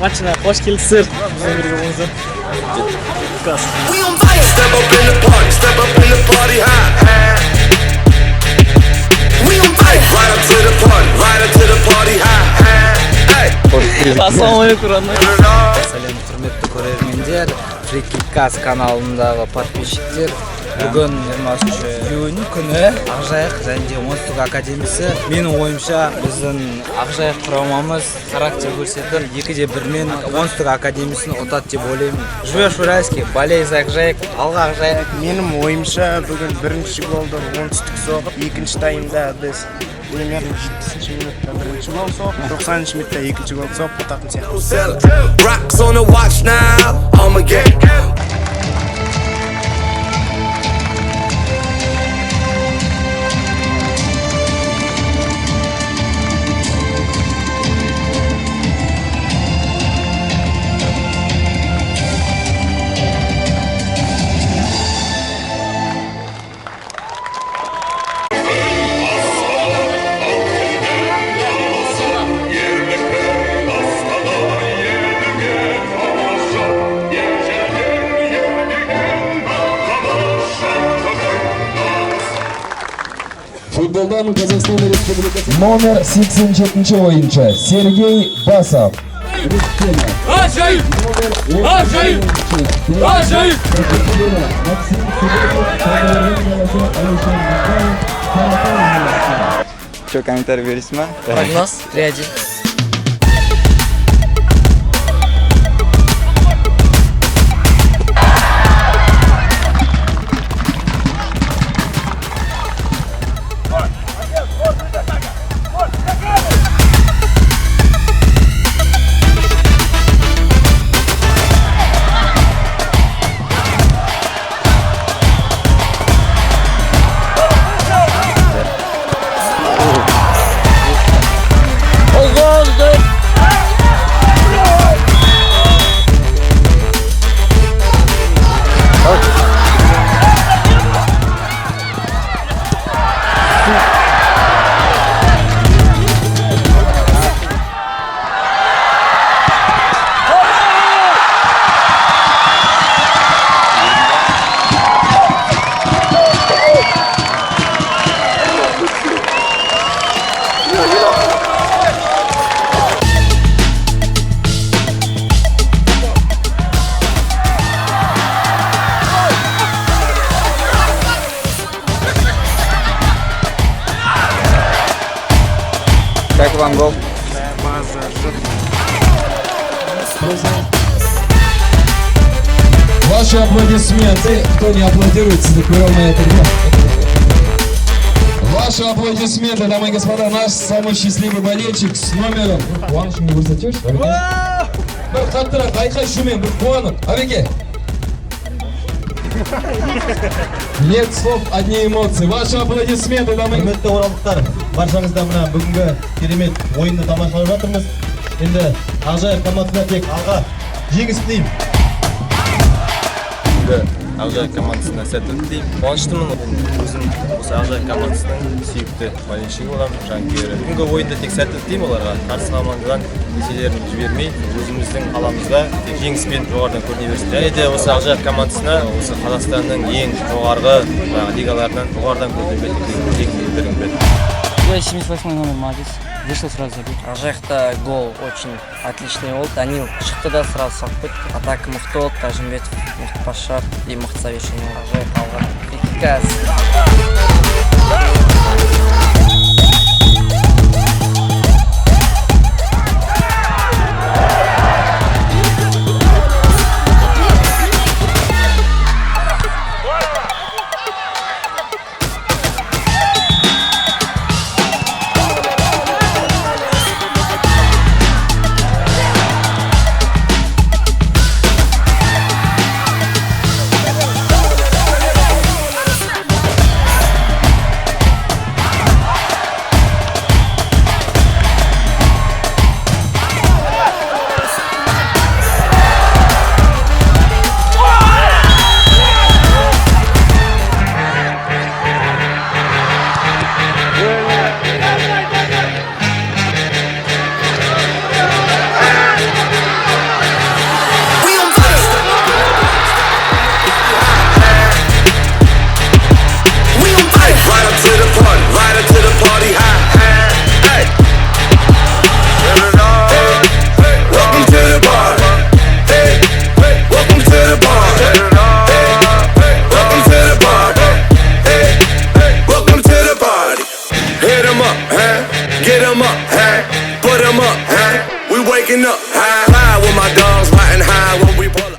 матчына қош келіпсіздер. Біздің бірге болыңыздар. We on fire. Step up in the party, step up in the party, high. We on fire. Right up to the party, right up to the party, high. Ассалаумалейкум, родной. Сәлем, құрметті көрермендер, Фрикикас каналындағы подписчиктер. Бүгін 23 июнь күні Ақжайық және оңтүстік академиясы. Менің ойымша біздің Ақжайық құрамамыз характер көрсетіп, 2-1-мен оңтүстік академиясын ұтады деп ойлаймын. Живешь в Уральске, болей за Ақжайық, алға Ақжайық. Менің ойымша бүгін бірінші голды оңтүстік соғып, екінші таймда біз примерно 70-ші минутта бірінші гол соғып, 90-ші минутта екінші гол соғып ұтатын сияқты. Rocks on the watch now, I'ma get. Футболдан Казахстан Республикасы номер 87 ойыншы Сергей Басов. Что, комментарий бересің? Прогноз 3-1. Как вам гол? Ваши аплодисменты. Кто не аплодирует, закрыл на это дело. Ваши аплодисменты, дамы и господа, наш самый счастливый болельщик с номером. Қуаныш не көрсетешь? Бір қаттырақ айқай шумен, бір қуанып. Абеке. Нет слов, одни эмоции. Ваши аплодисменты, дамы и господа. Құрметті оралдықтар, баршаңызда мына бүгінгі керемет ойынды тамашалап жатырмыз. Енді Ақжайық командасына тек алға жеңіс тілеймін. Ақжайық командасына сәттілік тілеймін. Қуаныштымын. Өзім осы Ақжайық командасының сүйікті болельшігі боламын, жанкүйері. Бүгінгі ойында тек сәттілік тілеймін оларға. Қарсы командадан нәтижелерін жібермей, өзіміздің қаламызда тек жеңіспен жоғарыдан көріне берсін. Және де осы Ақжайық командасына осы Қазақстанның ең жоғарғы лигаларынан жоғарыдан көріне берсін. Я 78 номер, молодец. Вышел сразу забить. Ақжайықта гол очень отличный болды. Данил шықты да сразу салып кетті. Атака мықты болды. Тажымбетов мықты пас шығарды и мықты совершение. Ақжайық алға. Фрикикас.